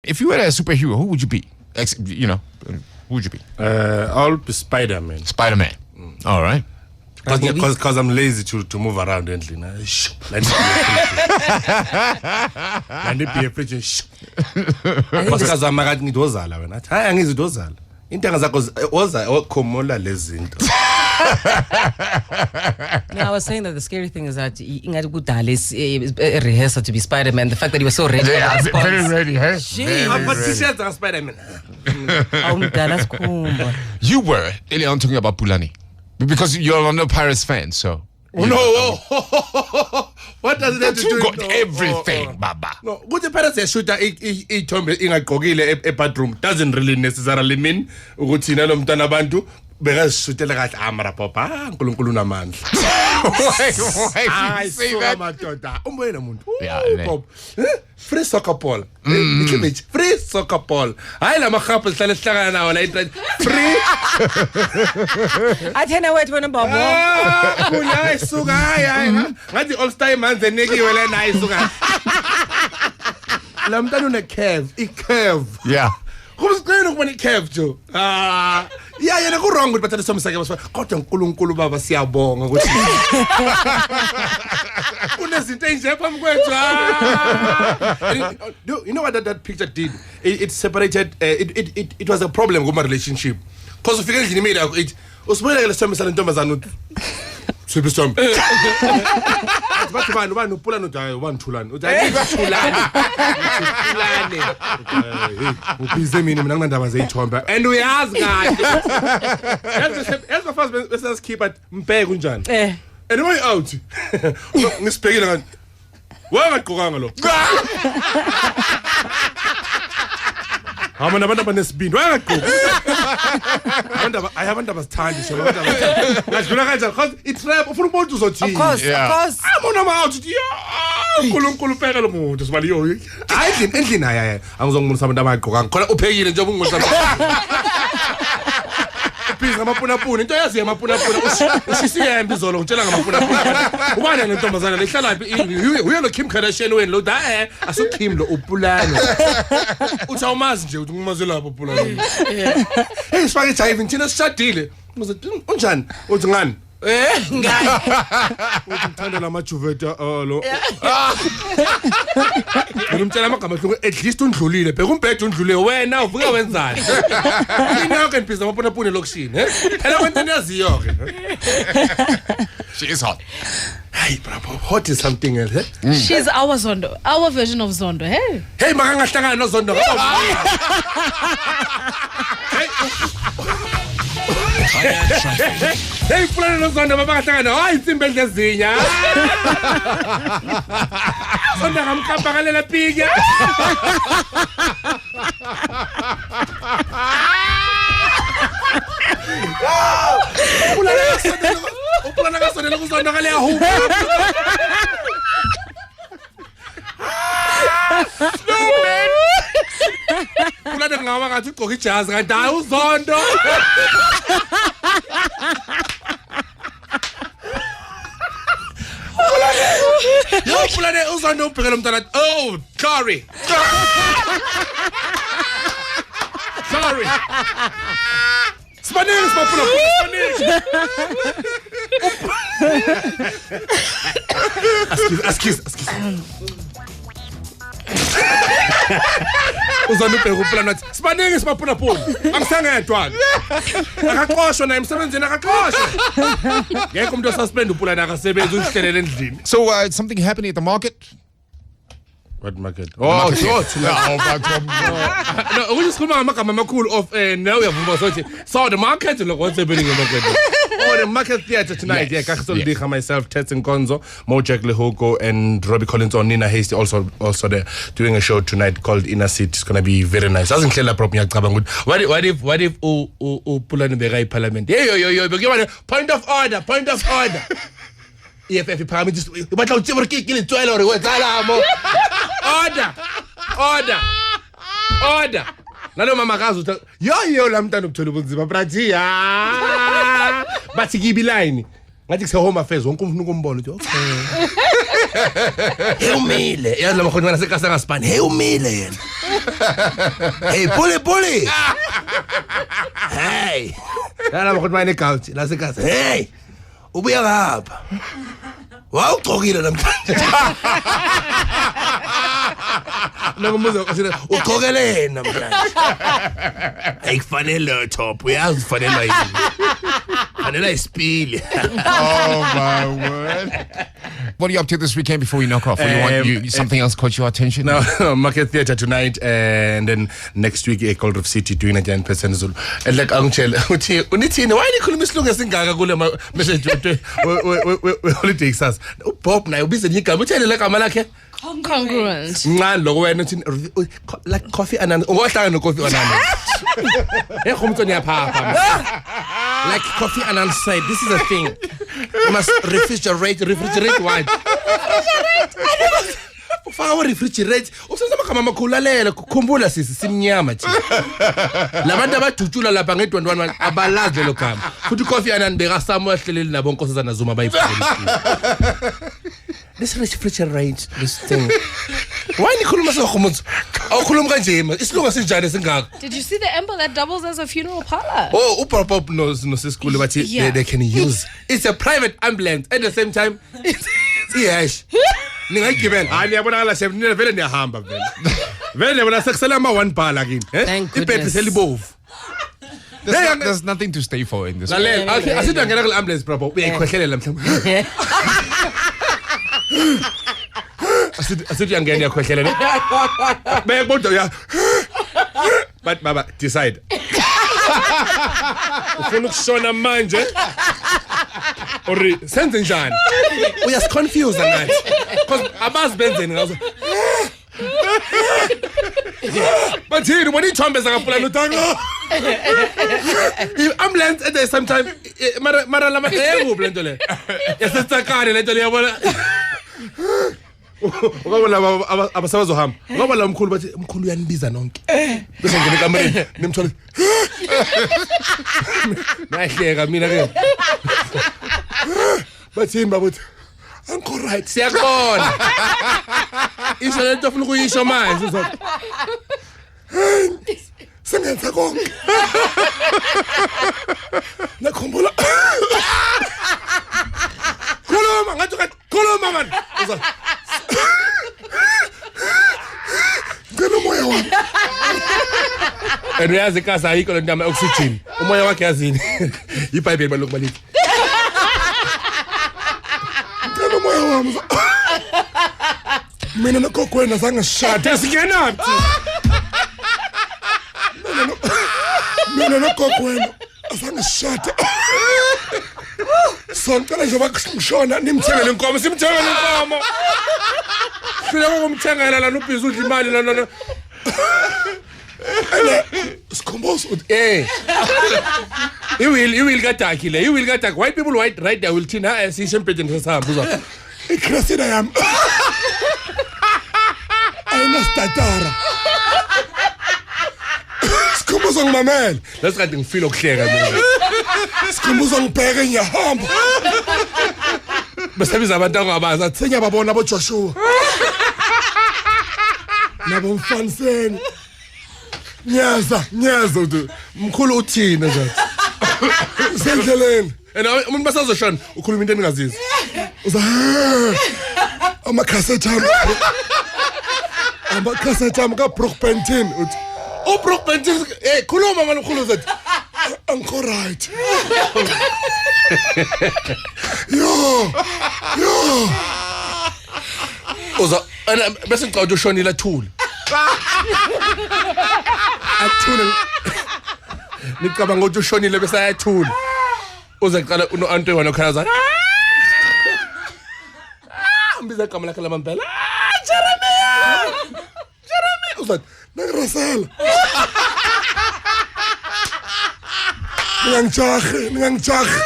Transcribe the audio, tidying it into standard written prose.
If you were a superhero, who would you be? Who would you be? I'll be Spider-Man. Spider-Man. All right. Because I'm lazy to move around and let me be a preacher. Because I'm not need dozala wena. Hayi angizi dozala. Intanga zakho oza okhomola lezinto. No, I was saying that the scary thing is that Ingadi Budale is a rehearsal to be Spider-Man. The fact that he was so ready. Yeah, very ready, huh? I'm a t-shirt and Spider-Man. You were earlier on talking about Pulani. Because you're not a Pirates fan, so. Oh, no. What does that have to do? You got everything, Baba. No, good the parents shooter ithombe ingagqokile e-bathroom doesn't really necessarily mean ukuthi nalo mntana abantu bekazishutela kahle amara papa uNkulunkulu unamandla. Why you say that? Madoda umbona umuntu. Yeah, Free soccer ball. Free soccer ball. Hayi la makhapha sihlale sihlangana nawo la free. Athena wethu wena babo. Kuya isuka hayi ngathi all star manzi enikiwe le nayi isuka. La mntana une curve, curve. Yeah. Kusiqina ukubona curve jo. Yeah, yena ku wrong ukuthi bathanda somsake basifana. Kodwa uNkulunkulu baba siyabonga ukuthi kunezinto enje phambi kwethu. You know what that picture did? It separated it was a problem with my relationship. Because ufike endlini mina it usibonela le somisa le ntombazana uthi Siphi sombe. Bathi bani upula no dayo banithulani. Uthi ayithulani. Uthulani. Ubhize mina nginandaba zeyithomba. And uyazi kahle. As my first business keep at mbheke kunjani. And way out. Ngisibhekile ngathi. Wangaqhokanga lo. Abantu abanesibindi wayaqhuba I haven't abasithandi so ngadlula kanjani because itrap ufuna umuntu uzothini Of course amona mawuthi uNkulunkulu pheke lo muntu sibali yo hayi endlini hayi angizongibonisa abantu abaqhokanga khona uphekile nje ubungibonisa Please ngamapunapuna into yazi yamapunapuna ushisiyembe izolo ngitshela ngamapunapuna ubani nentombazana lehlala uyo lo Kim Kardashian wena lo asuKim lo uPulani uthi awumazi nje uthi ngumazi lapho uPulani hey sifake jive thina sishadile unjani uthi ngani ngani uthi ngithanda lamajuveta lo ngimtshela amagama hloko at least undlulile bheka umbhedo undlule wena uvuka wenzani inako empisa amapunapuna lokushini phela kwento niyaziyo ke She is hot. Hey bravo hot is something else She's our Zondo, our version of Zondo. Hey makangahlangana noZondo Hey Pulani noZondo mabangahlangana hayi insimbi endlezinya Zondo ngamkhamba kalela pika Pulani ngasondela kuZondo kale yahu Pulani ngawa ngathi ugqoka ijazi kanti hayi uZondo Pulani uZondo ubhekela umntana oh sorry Spanish Excuse UZondo ubheka uPulani wathi Spanish maphulaphula angisangedwa akaxoshwa naye emsebenzini akaxoshwa ngeke umuntu osuspend uPulani akasebenzi uhlelele endlini So something happening at the market? What market? Oh, no, ukusikhuluma ngamagama amakhulu of now uyavuma sothi so the market look what's happening in the market. Oh, the market theater tonight. Yeah, Kakhisolidiga, myself, Tets and Konzo, Mojack Lehoko, and Robbie Collins on Nina Hasty also there doing a show tonight called Inner Seat. It's gonna be very nice. Doesn't clear prop ngiyacabanga ukuthi what if Pulani beka iParliament? Yo, point of order. EFF parameters batla o tsebore ke le tswela hore we tsalamo order nalo mama kazi uthi yo la mntana ukuthola ubunzima brathi bathi kibiline ngathi kuse home affairs wonke umuntu ukumbona uthi okay hey umile yazi la makhona ngasekasa ngaspani hey umile yena Hey, bully. Hey. Lala bakho mine couch la sekhaya. Hey. Ubuya ngapha. Wawugcokile namhlanje. Nokubuza ukuthi ugqokeleni namhlanje. Ayikufanele top, uyazi ufanele yini. Fanele isipili. Oh my word. What are you up to this weekend before we knock off? Or you want something else caught your attention? No, Market Theatre tonight, and then next week Gold Reef City doing 99% Zulu. And like Angel, unithini why nikhuluma isilungu esingaka kule message we holiday says. Bob na ubize igama uthele la gama lakhe. Congruent. Ncane lokho wena uthi like coffee ananas. Ungohlanga no coffee ananas. Khomtso niyaphapha. Like coffee ananas side. This is a thing. You must refrigerate wine. Ufaka refrigerate. Usenza amagama amakhulu lalela kukhumbula sisi simnyama nje. Labantu abadutshula lapha ngedwandwana abalazi lo gama. Futhi coffee ananas beka Samuel hleleli nabo nkosazana Zuma bayifundile. This refrigerate this thing. Why nikhuluma sokhumutso? Awukhuluma kanje isilungu sinjani singaka? Did you see the ember that doubles as a funeral parlor? Oh, Pop knows school but they can use. It's a private ambulance at the same time. Yes. Ningayigibela. Hayi niyabonakala chef nina vele niyahamba vele. Vele bona sekusela ama 1 bar lakini. Thank goodness. Ibhedi selibovu. There's nothing to stay for in this. Lalela, asithi angena kule ambulance bro. Uyayikhwehlelela mhlawumbe. Asithi angena yakhwehlelela. Bekubodwa ya. But baba decide. Ufuna ukushona manje? Ori senze njani? Uyasiconfuse ngathi. Because abazi benzeni ngazo. Bathini bona ithombe zakapulana uthanga. Ambulance at the same time mara lama eku lento le. Yasetsakane lento le yabona. Ukabona abasabazohamba. Ukabona umkhulu bathi umkhulu uyanibiza nonke. Bese ngene kamereni nimthola. Nahleka mina ke. Bathini babuthi Uncle right siyakona. Isho lento ufuna ukuyisho manje uzothi. Sengenza konke. Nakhumbula. Khuluma ngathi khuluma man. Uzothi. Ngena moya wami. Uyazi ikasa ayikho lento ama oxygen. Umoya wakhe yazini. IBhayibheli balokhu balithi. Ngena moya wami. Mina nogokwena sangashada singenaphi. Mina nogokwena sangashada. Sontela nje bakushona nimthengele inkomo simthengele inkomo. Fika ngokumthengela la nobhizi udla imali la. Sikhombozo you will get akile you will get ak white people white right there will thina asishempedeni sesihamba uzwa ikrasina yami ayina statara sikhombozo ngimamela lesikade ngifeel ukuhleka mina sikhombozo ngibheke ngiyahamba besebiza abantu angabazi athenya babona abo Joshua nabo mfaniseni Nyaza mkhulu uthina nje sendleleni umuntu basazoshona ukhuluma into eningazizwa uza amacassette am ka Brookbenton uthi Brookbenton khuluma manje mkhulu uzothi Uncle right yo uza bese ngicawuthi ushonile athule athule nicabanga ukuthi ushonile bese ayathula uze qala uno Anto wena okhalaza umbiza igama lakhe lamampela Jeremy uzathi nangirasela ningangijahe